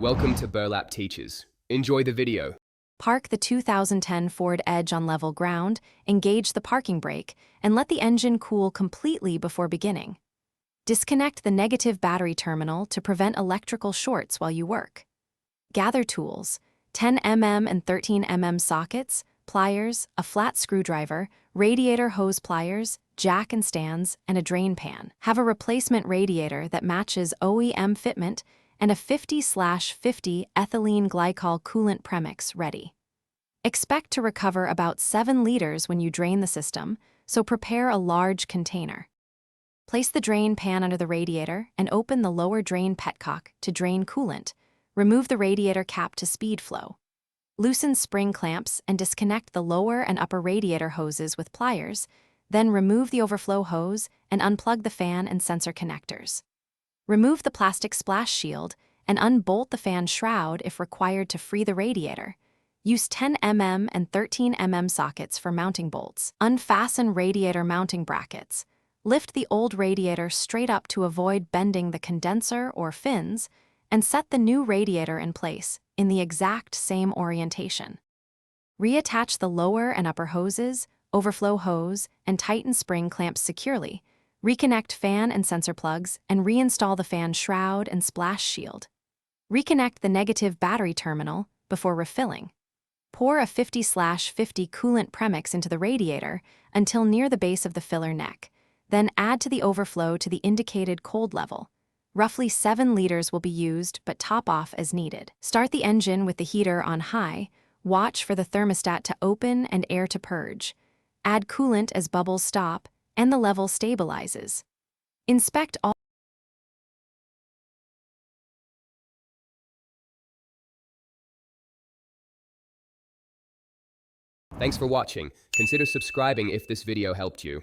Welcome to Burlap Teachers. Enjoy the video. Park the 2010 Ford Edge on level ground, engage the parking brake, and let the engine cool completely before beginning. Disconnect the negative battery terminal to prevent electrical shorts while you work. Gather tools, 10 mm and 13 mm sockets, pliers, a flat screwdriver, radiator hose pliers, jack and stands, and a drain pan. Have a replacement radiator that matches OEM fitment and a 50/50 ethylene glycol coolant premix ready. Expect to recover about 7 liters when you drain the system, so prepare a large container. Place the drain pan under the radiator and open the lower drain petcock to drain coolant. Remove the radiator cap to speed flow. Loosen spring clamps and disconnect the lower and upper radiator hoses with pliers, then remove the overflow hose and unplug the fan and sensor connectors. Remove the plastic splash shield and unbolt the fan shroud if required to free the radiator. Use 10 mm and 13 mm sockets for mounting bolts. Unfasten radiator mounting brackets. Lift the old radiator straight up to avoid bending the condenser or fins, and set the new radiator in place in the exact same orientation. Reattach the lower and upper hoses, overflow hose, and tighten spring clamps securely. Reconnect fan and sensor plugs and reinstall the fan shroud and splash shield. Reconnect the negative battery terminal before refilling. Pour a 50/50 coolant premix into the radiator until near the base of the filler neck. Then add to the overflow to the indicated cold level. Roughly 7 liters will be used, but top off as needed. Start the engine with the heater on high. Watch for the thermostat to open and air to purge. Add coolant as bubbles stop and the level stabilizes. Inspect all. Thanks for watching. Consider subscribing if this video helped you.